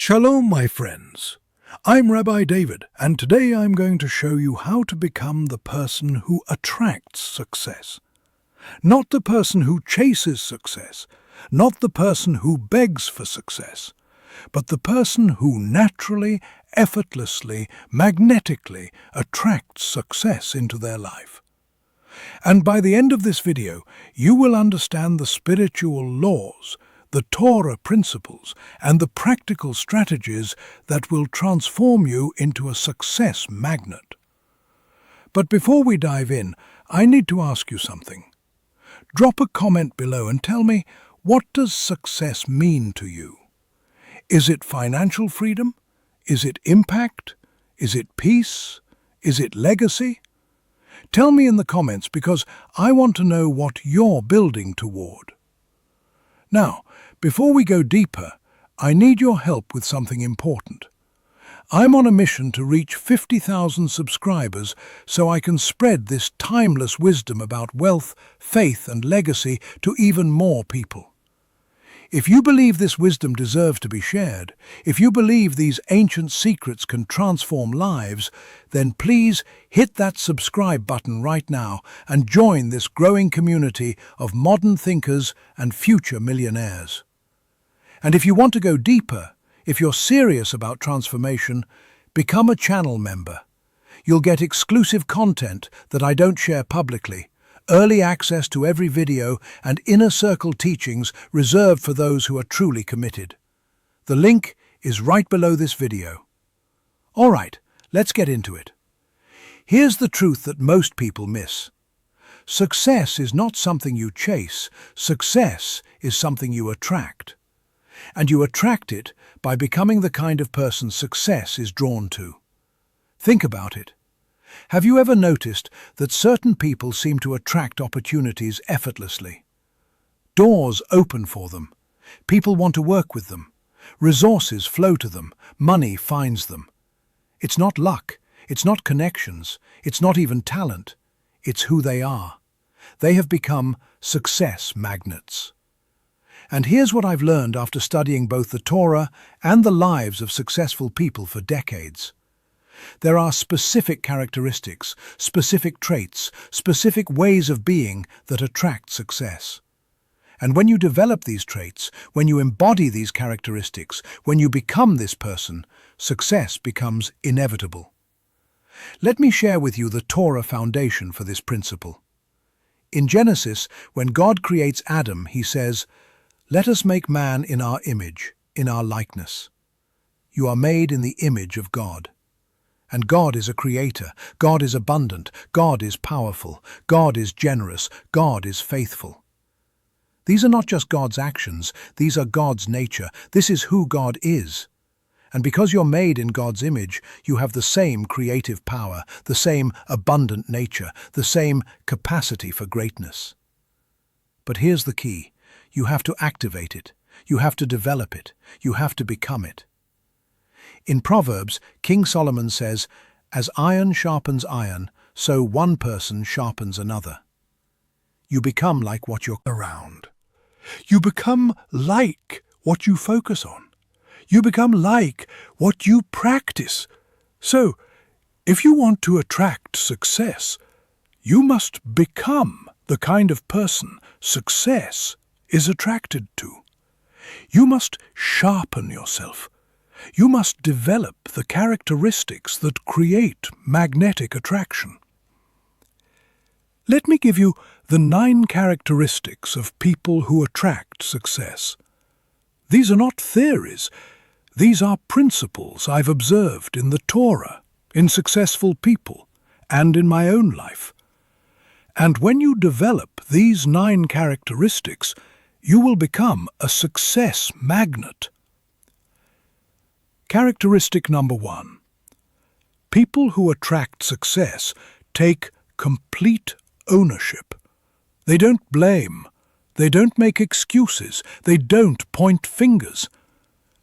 Shalom, my friends. I'm Rabbi David, and today I'm going to show you how to become the person who attracts success. Not the person who chases success, not the person who begs for success, but the person who naturally, effortlessly, magnetically attracts success into their life. And by the end of this video, you will understand the spiritual laws, the Torah principles, and the practical strategies that will transform you into a success magnet. But before we dive in, I need to ask you something. Drop a comment below and tell me, what does success mean to you? Is it financial freedom? Is it impact? Is it peace? Is it legacy? Tell me in the comments because I want to know what you're building toward. Now, before we go deeper, I need your help with something important. I'm on a mission to reach 50,000 subscribers so I can spread this timeless wisdom about wealth, faith, and legacy to even more people. If you believe this wisdom deserves to be shared, if you believe these ancient secrets can transform lives, then please hit that subscribe button right now and join this growing community of modern thinkers and future millionaires. And if you want to go deeper, if you're serious about transformation, become a channel member. You'll get exclusive content that I don't share publicly, early access to every video, and inner circle teachings reserved for those who are truly committed. The link is right below this video. All right, let's get into it. Here's the truth that most people miss. Success is not something you chase. Success is something you attract. And you attract it by becoming the kind of person success is drawn to. Think about it. Have you ever noticed that certain people seem to attract opportunities effortlessly? Doors open for them. People want to work with them. Resources flow to them. Money finds them. It's not luck. It's not connections. It's not even talent. It's who they are. They have become success magnets. And here's what I've learned after studying both the Torah and the lives of successful people for decades. There are specific characteristics, specific traits, specific ways of being that attract success. And when you develop these traits, when you embody these characteristics, when you become this person, success becomes inevitable. Let me share with you the Torah foundation for this principle. In Genesis, when God creates Adam, he says, "Let us make man in our image, in our likeness." You are made in the image of God. And God is a creator, God is abundant, God is powerful, God is generous, God is faithful. These are not just God's actions, these are God's nature. This is who God is. And because you're made in God's image, you have the same creative power, the same abundant nature, the same capacity for greatness. But here's the key. You have to activate it. You have to develop it. You have to become it. In Proverbs, King Solomon says, "As iron sharpens iron, so one person sharpens another." You become like what you're around. You become like what you focus on. You become like what you practice. So, if you want to attract success, you must become the kind of person success is attracted to. You must sharpen yourself. You must develop the characteristics that create magnetic attraction. Let me give you the 9 characteristics of people who attract success. These are not theories. These are principles I've observed in the Torah, in successful people, and in my own life. And when you develop these 9 characteristics, you will become a success magnet. Characteristic number 1. People who attract success take complete ownership. They don't blame. They don't make excuses. They don't point fingers.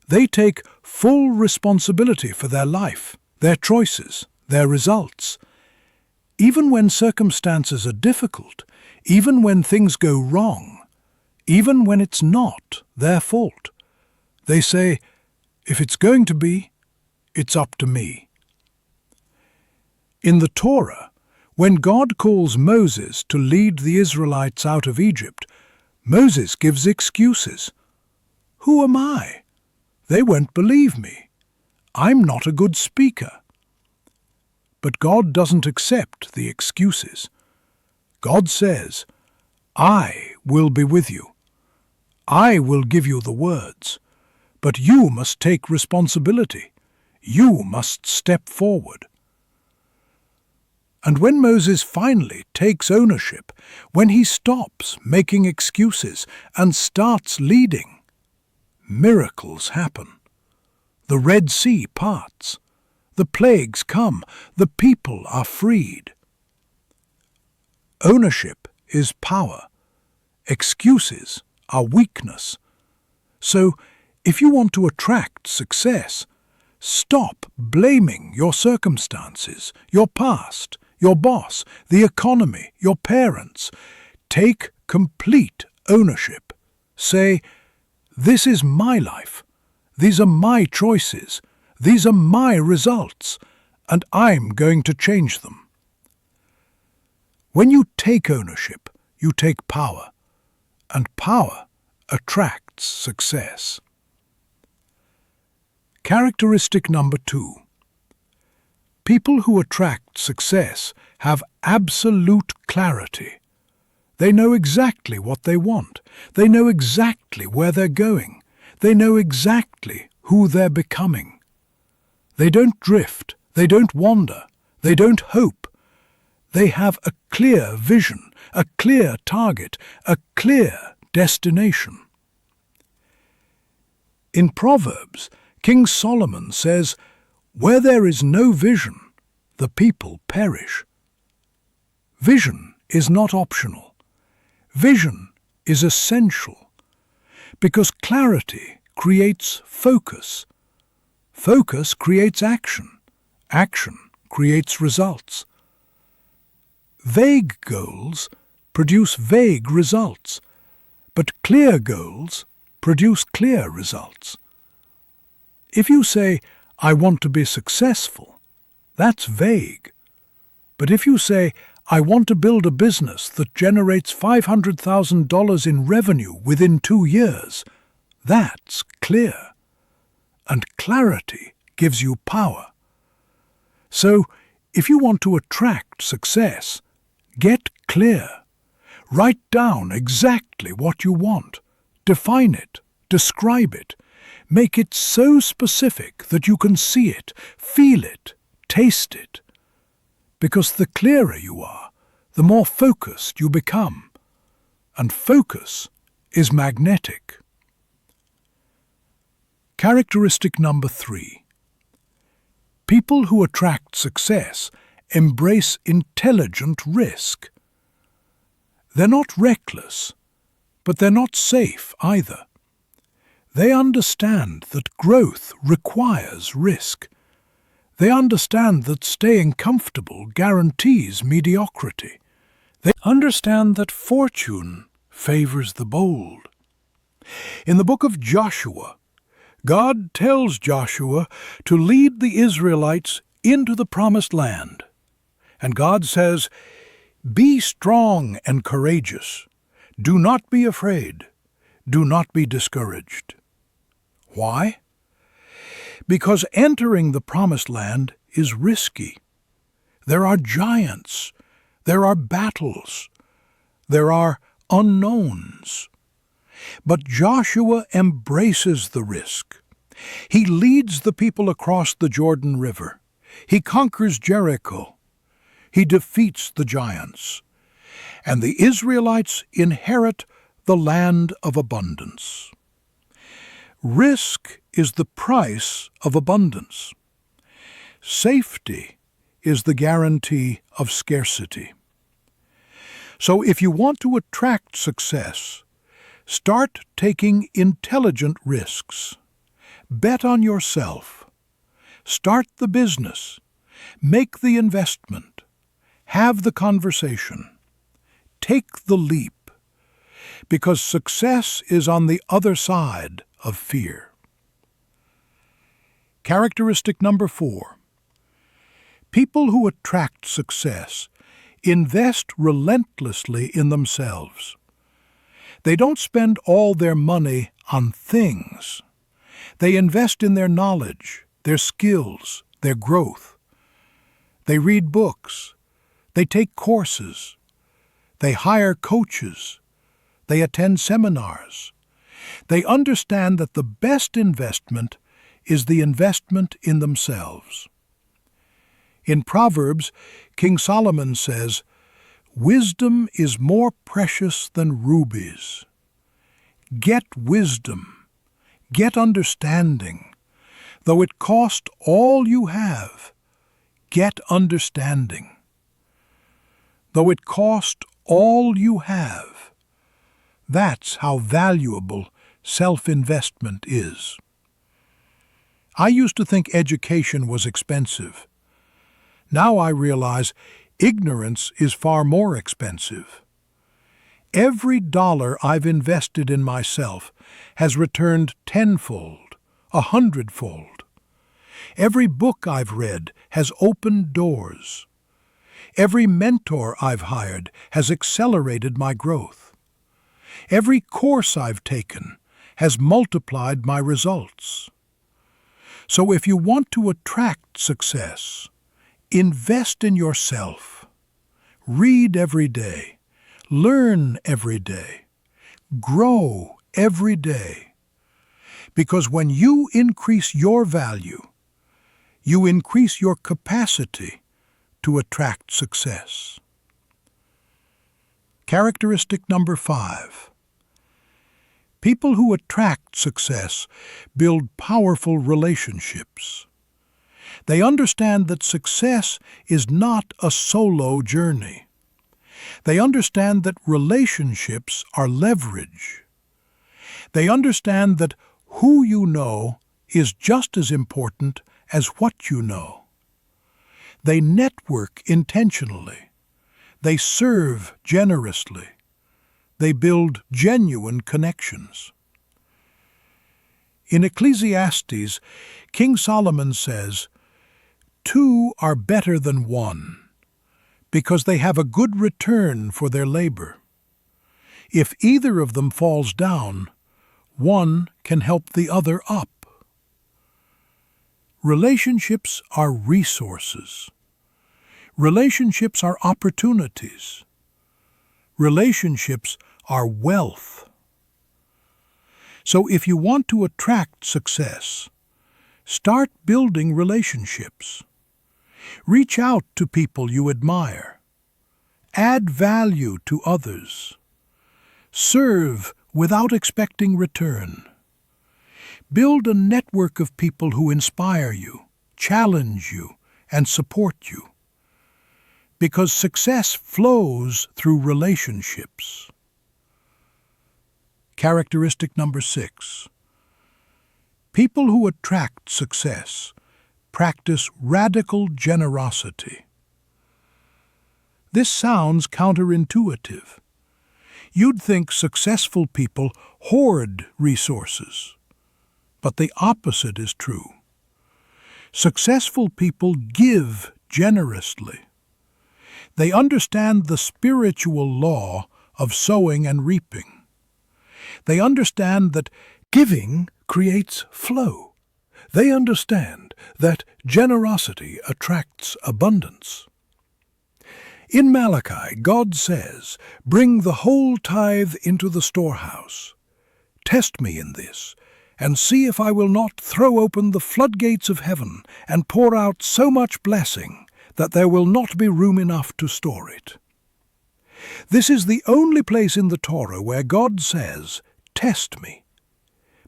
They take full responsibility for their life, their choices, their results. Even when circumstances are difficult, even when things go wrong, even when it's not their fault, they say, If it's going to be, it's up to me. In the Torah, when God calls Moses to lead the Israelites out of Egypt, Moses gives excuses. Who am I? They won't believe me. I'm not a good speaker. But God doesn't accept the excuses. God says, I will be with you. I will give you the words. But you must take responsibility. You must step forward. And when Moses finally takes ownership, when he stops making excuses and starts leading, miracles happen. The Red Sea parts. The plagues come. The people are freed. Ownership is power. Excuses are weakness. So, if you want to attract success, stop blaming your circumstances, your past, your boss, the economy, your parents. Take complete ownership. Say, this is my life. These are my choices. These are my results, and I'm going to change them. When you take ownership, you take power, and power attracts success. Characteristic number 2. People who attract success have absolute clarity. They know exactly what they want. They know exactly where they're going. They know exactly who they're becoming. They don't drift. They don't wander. They don't hope. They have a clear vision, a clear target, a clear destination. In Proverbs, King Solomon says, "Where there is no vision, the people perish." Vision is not optional. Vision is essential, because clarity creates focus. Focus creates action. Action creates results. Vague goals produce vague results, but clear goals produce clear results. If you say, "I want to be successful," that's vague. But if you say, "I want to build a business that generates $500,000 in revenue within 2 years," that's clear. And clarity gives you power. So, if you want to attract success, get clear. Write down exactly what you want. Define it. Describe it. Make it so specific that you can see it, feel it, taste it. Because the clearer you are, the more focused you become. And focus is magnetic. Characteristic number 3. People who attract success embrace intelligent risk. They're not reckless, but they're not safe either. They understand that growth requires risk. They understand that staying comfortable guarantees mediocrity. They understand that fortune favors the bold. In the book of Joshua, God tells Joshua to lead the Israelites into the promised land. And God says, "Be strong and courageous. Do not be afraid. Do not be discouraged." Why? Because entering the promised land is risky. There are giants. There are battles. There are unknowns. But Joshua embraces the risk. He leads the people across the Jordan River. He conquers Jericho. He defeats the giants. And the Israelites inherit the land of abundance. Risk is the price of abundance. Safety is the guarantee of scarcity. So if you want to attract success, start taking intelligent risks. Bet on yourself. Start the business. Make the investment. Have the conversation. Take the leap. Because success is on the other side of fear. Characteristic number 4. People who attract success invest relentlessly in themselves. They don't spend all their money on things. They invest in their knowledge, their skills, their growth. They read books. They take courses. They hire coaches. They attend seminars. They understand that the best investment is the investment in themselves. In Proverbs, King Solomon says, "Wisdom is more precious than rubies." Get wisdom, get understanding. Though it cost all you have, get understanding. Though it cost all you have, that's how valuable self-investment is. I used to think education was expensive. Now I realize ignorance is far more expensive. Every dollar I've invested in myself has returned tenfold, 100-fold. Every book I've read has opened doors. Every mentor I've hired has accelerated my growth. Every course I've taken has multiplied my results. So if you want to attract success, invest in yourself. Read every day. Learn every day. Grow every day. Because when you increase your value, you increase your capacity to attract success. Characteristic number 5. People who attract success build powerful relationships. They understand that success is not a solo journey. They understand that relationships are leverage. They understand that who you know is just as important as what you know. They network intentionally. They serve generously. They build genuine connections. In Ecclesiastes, King Solomon says, "Two are better than one, because they have a good return for their labor. If either of them falls down, one can help the other up." Relationships are resources. Relationships are opportunities. Relationships are wealth. So if you want to attract success, start building relationships. Reach out to people you admire. Add value to others. Serve without expecting return. Build a network of people who inspire you, challenge you, and support you. Because success flows through relationships. Characteristic number 6. People who attract success practice radical generosity. This sounds counterintuitive. You'd think successful people hoard resources, but the opposite is true. Successful people give generously. They understand the spiritual law of sowing and reaping. They understand that giving creates flow. They understand that generosity attracts abundance. In Malachi, God says, "Bring the whole tithe into the storehouse. Test me in this, and see if I will not throw open the floodgates of heaven and pour out so much blessing that there will not be room enough to store it." This is the only place in the Torah where God says, "Test me,"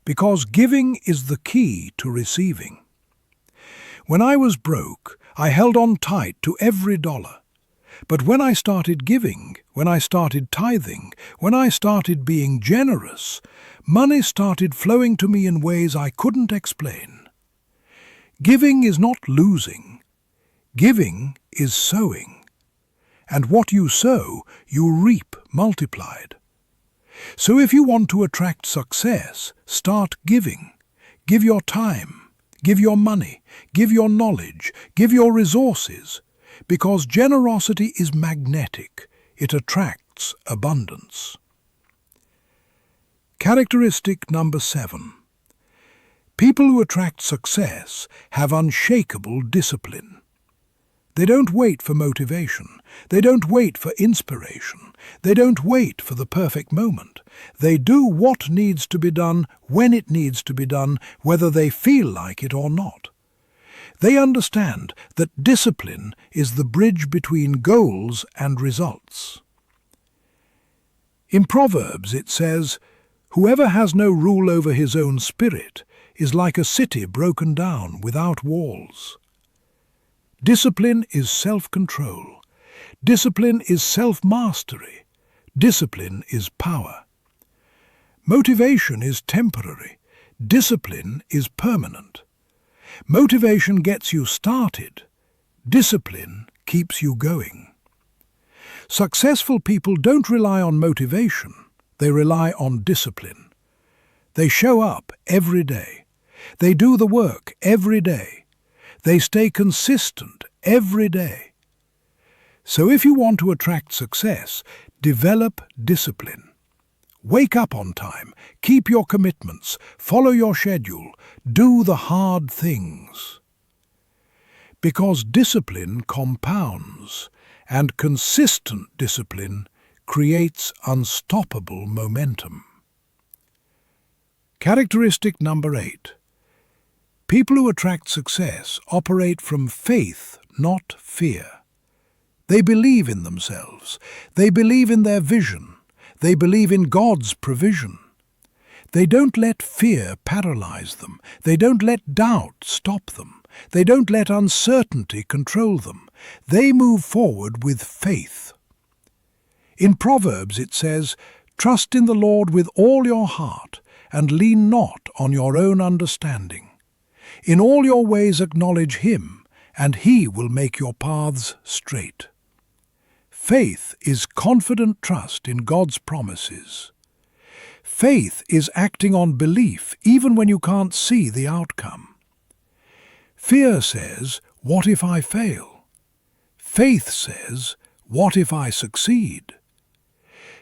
because giving is the key to receiving. When I was broke, I held on tight to every dollar. But when I started giving, when I started tithing, when I started being generous, money started flowing to me in ways I couldn't explain. Giving is not losing. Giving is sowing. And what you sow, you reap multiplied. So if you want to attract success, start giving. Give your time. give your money, give your knowledge, give your resources, because generosity is magnetic. It attracts abundance. Characteristic number 7. People who attract success have unshakable discipline. They don't wait for motivation. They don't wait for inspiration. They don't wait for the perfect moment. They do what needs to be done when it needs to be done, whether they feel like it or not. They understand that discipline is the bridge between goals and results. In Proverbs it says, "Whoever has no rule over his own spirit is like a city broken down without walls." Discipline is self-control. Discipline is self-mastery. Discipline is power. Motivation is temporary. Discipline is permanent. Motivation gets you started. Discipline keeps you going. Successful people don't rely on motivation. They rely on discipline. They show up every day. They do the work every day. They stay consistent every day. So if you want to attract success, develop discipline. Wake up on time, keep your commitments, follow your schedule, do the hard things. Because discipline compounds, and consistent discipline creates unstoppable momentum. Characteristic number 8. People who attract success operate from faith, not fear. They believe in themselves. They believe in their vision. They believe in God's provision. They don't let fear paralyze them. They don't let doubt stop them. They don't let uncertainty control them. They move forward with faith. In Proverbs it says, "Trust in the Lord with all your heart, and lean not on your own understanding. In all your ways acknowledge Him, and He will make your paths straight." Faith is confident trust in God's promises. Faith is acting on belief even when you can't see the outcome. Fear says, "What if I fail?" Faith says, "What if I succeed?"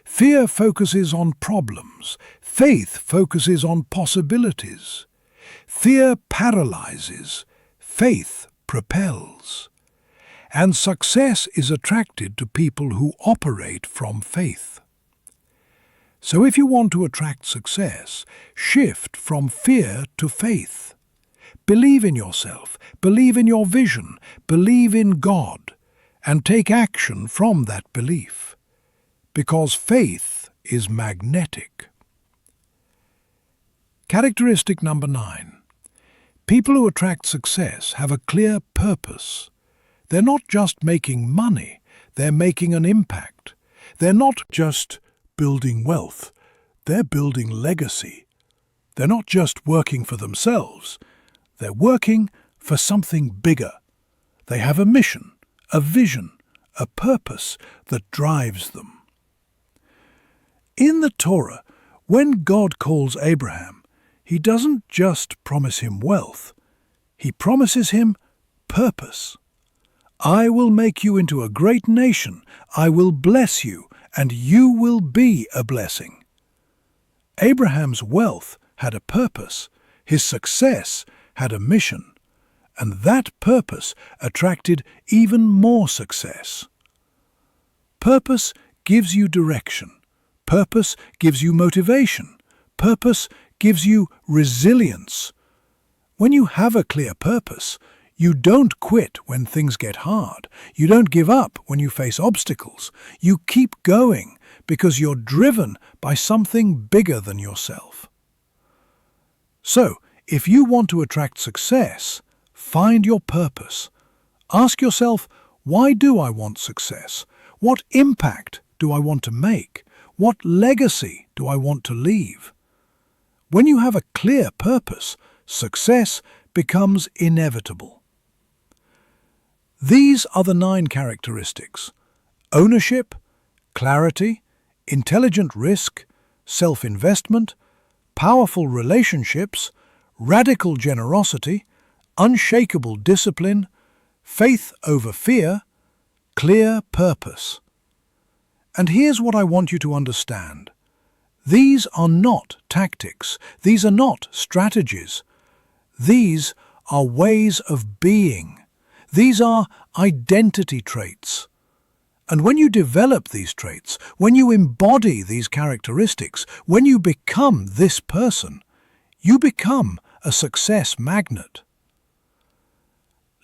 Fear focuses on problems. Faith focuses on possibilities. Fear paralyzes. Faith propels. And success is attracted to people who operate from faith. So if you want to attract success, shift from fear to faith. Believe in yourself, believe in your vision, believe in God, and take action from that belief. Because faith is magnetic. Characteristic number 9. People who attract success have a clear purpose. They're not just making money, they're making an impact. They're not just building wealth, they're building legacy. They're not just working for themselves, they're working for something bigger. They have a mission, a vision, a purpose that drives them. In the Torah, when God calls Abraham, He doesn't just promise him wealth, He promises him purpose. "I will make you into a great nation. I will bless you, and you will be a blessing." Abraham's wealth had a purpose. His success had a mission. And that purpose attracted even more success. Purpose gives you direction. Purpose gives you motivation. Purpose gives you resilience. When you have a clear purpose, you don't quit when things get hard. You don't give up when you face obstacles. You keep going because you're driven by something bigger than yourself. So, if you want to attract success, find your purpose. Ask yourself, why do I want success? What impact do I want to make? What legacy do I want to leave? When you have a clear purpose, success becomes inevitable. These are the 9 characteristics: ownership, clarity, intelligent risk, self-investment, powerful relationships, radical generosity, unshakable discipline, faith over fear, clear purpose. And here's what I want you to understand. These are not tactics. These are not strategies. These are ways of being. These are identity traits. And when you develop these traits, when you embody these characteristics, when you become this person, you become a success magnet.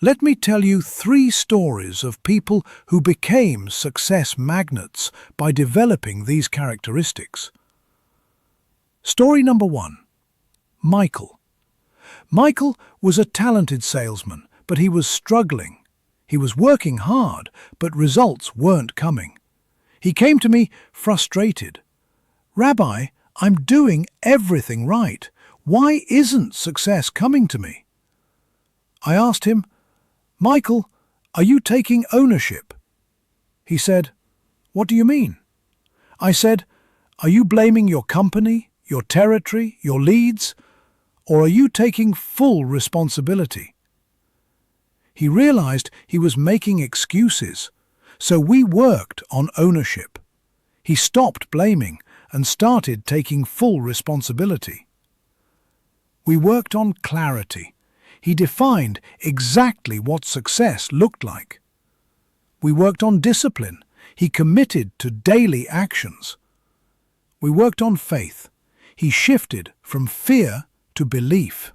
Let me tell you 3 stories of people who became success magnets by developing these characteristics. Story number 1. Michael. Michael was a talented salesman, but he was struggling. He was working hard, but results weren't coming. He came to me frustrated. "Rabbi, I'm doing everything right. Why isn't success coming to me?" I asked him, "Michael, are you taking ownership?" He said, "What do you mean?" I said, "Are you blaming your company, your territory, your leads, or are you taking full responsibility?" He realized he was making excuses, so we worked on ownership. He stopped blaming and started taking full responsibility. We worked on clarity. He defined exactly what success looked like. We worked on discipline. He committed to daily actions. We worked on faith. He shifted from fear to belief.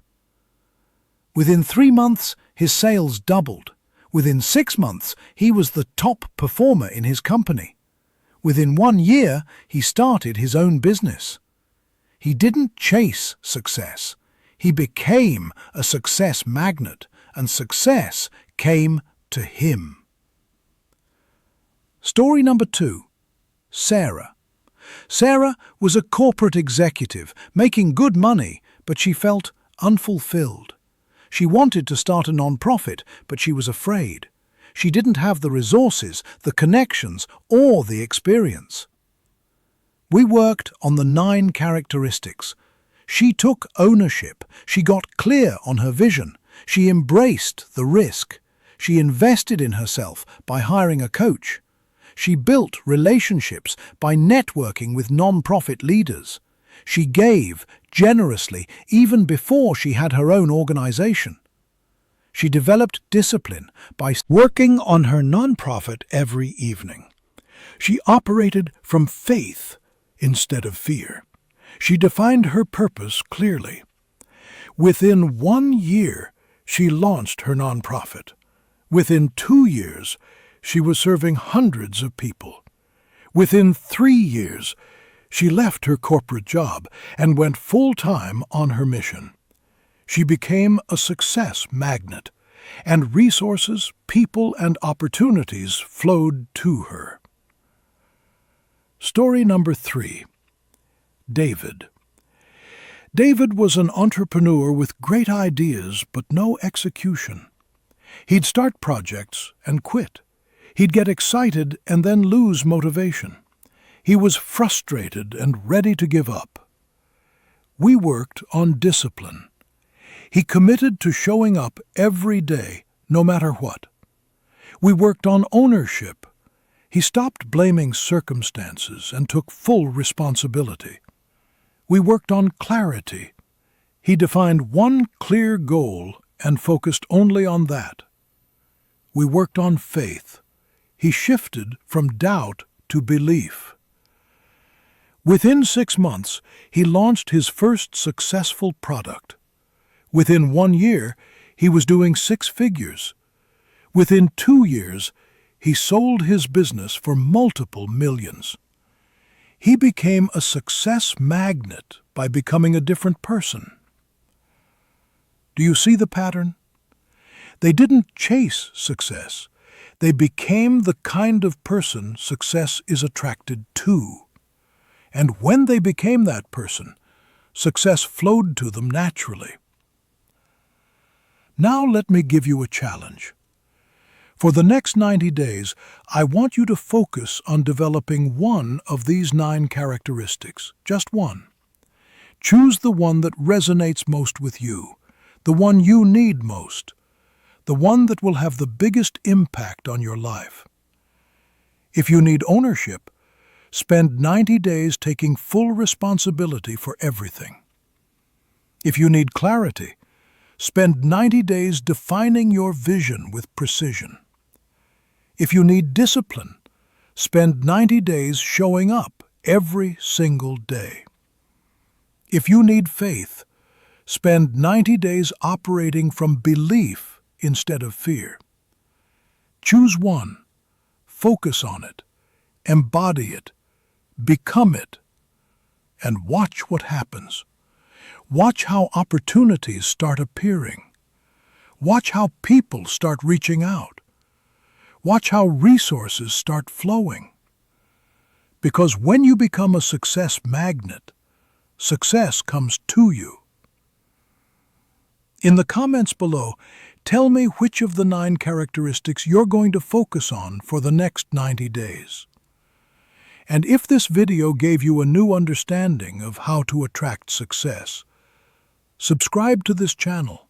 Within 3 months, his sales doubled. Within 6 months, he was the top performer in his company. Within 1 year, he started his own business. He didn't chase success. He became a success magnet, and success came to him. Story number 2. Sarah. Sarah was a corporate executive, making good money, but she felt unfulfilled. She wanted to start a non-profit, but she was afraid. She didn't have the resources, the connections, or the experience. We worked on the 9 characteristics. She took ownership. She got clear on her vision. She embraced the risk. She invested in herself by hiring a coach. She built relationships by networking with non-profit leaders. She gave generously even before she had her own organization. She developed discipline by working on her non-profit every evening. She operated from faith instead of fear. She defined her purpose clearly. Within 1 year, she launched her nonprofit. Within 2 years, she was serving hundreds of people. Within 3 years, she left her corporate job and went full-time on her mission. She became a success magnet, and resources, people, and opportunities flowed to her. Story number 3. David. David was an entrepreneur with great ideas but no execution. He'd start projects and quit. He'd get excited and then lose motivation. He was frustrated and ready to give up. We worked on discipline. He committed to showing up every day, no matter what. We worked on ownership. He stopped blaming circumstances and took full responsibility. We worked on clarity. He defined one clear goal and focused only on that. We worked on faith. He shifted from doubt to belief. Within 6 months, he launched his first successful product. Within 1 year, he was doing 6 figures. Within 2 years, he sold his business for multiple millions. He became a success magnet by becoming a different person. Do you see the pattern? They didn't chase success. They became the kind of person success is attracted to. And when they became that person, success flowed to them naturally. Now let me give you a challenge. For the next 90 days, I want you to focus on developing one of these 9 characteristics, just one. Choose the one that resonates most with you, the one you need most, the one that will have the biggest impact on your life. If you need ownership, spend 90 days taking full responsibility for everything. If you need clarity, spend 90 days defining your vision with precision. If you need discipline, spend 90 days showing up every single day. If you need faith, spend 90 days operating from belief instead of fear. Choose one, focus on it, embody it, become it, and watch what happens. Watch how opportunities start appearing. Watch how people start reaching out. Watch how resources start flowing. Because when you become a success magnet, success comes to you. In the comments below, tell me which of the 9 characteristics you're going to focus on for the next 90 days. And if this video gave you a new understanding of how to attract success, subscribe to this channel.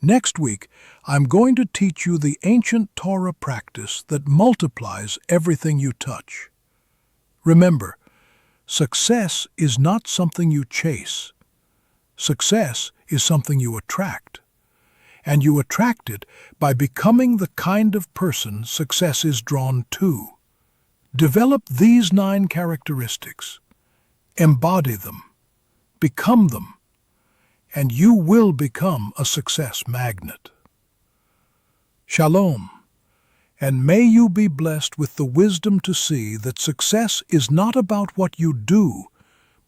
Next week, I'm going to teach you the ancient Torah practice that multiplies everything you touch. Remember, success is not something you chase. Success is something you attract. And you attract it by becoming the kind of person success is drawn to. Develop these 9 characteristics. Embody them. Become them. And you will become a success magnet. Shalom, and may you be blessed with the wisdom to see that success is not about what you do,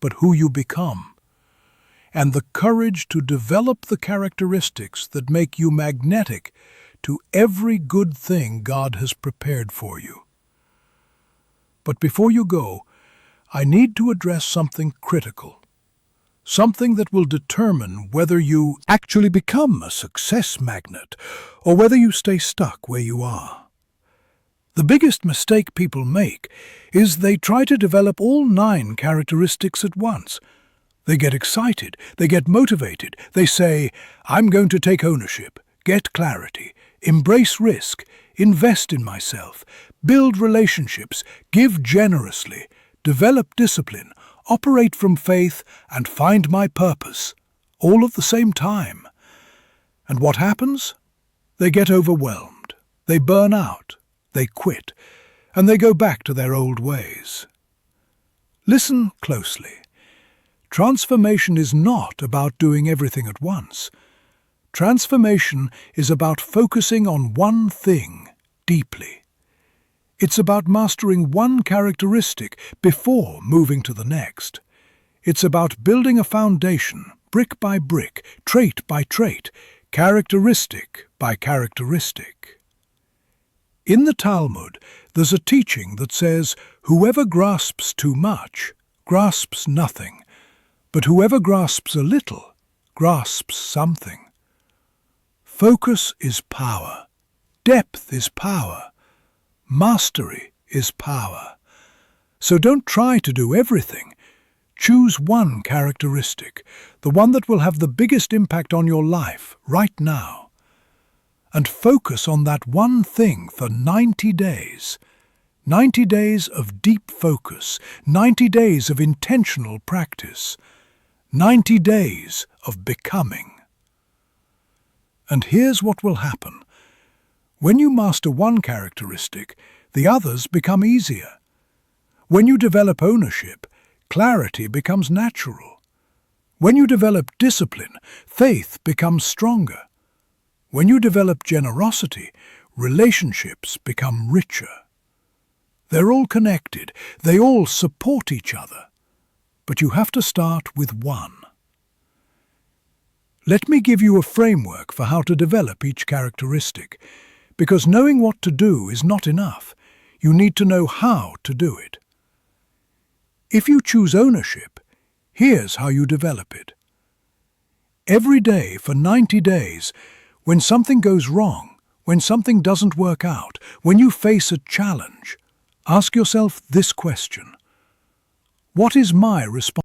but who you become, and the courage to develop the characteristics that make you magnetic to every good thing God has prepared for you. But before you go, I need to address something critical. Something that will determine whether you actually become a success magnet or whether you stay stuck where you are. The biggest mistake people make is they try to develop all 9 characteristics at once. They get excited, they get motivated, they say, I'm going to take ownership, get clarity, embrace risk, invest in myself, build relationships, give generously, develop discipline, operate from faith, and find my purpose, all at the same time. And what happens? They get overwhelmed, they burn out, they quit, and they go back to their old ways. Listen closely. Transformation is not about doing everything at once. Transformation is about focusing on one thing deeply. It's about mastering one characteristic before moving to the next. It's about building a foundation, brick by brick, trait by trait, characteristic by characteristic. In the Talmud, there's a teaching that says, whoever grasps too much grasps nothing, but whoever grasps a little grasps something. Focus is power. Depth is power. Mastery is power. So don't try to do everything. Choose one characteristic, the one that will have the biggest impact on your life right now. And focus on that one thing for 90 days. 90 days of deep focus, 90 days of intentional practice, 90 days of becoming. And here's what will happen. When you master one characteristic, the others become easier. When you develop ownership, clarity becomes natural. When you develop discipline, faith becomes stronger. When you develop generosity, relationships become richer. They're all connected. They all support each other. But you have to start with one. Let me give you a framework for how to develop each characteristic. Because knowing what to do is not enough. You need to know how to do it. If you choose ownership, here's how you develop it. Every day for 90 days, when something goes wrong, when something doesn't work out, when you face a challenge, ask yourself this question. What is my responsibility?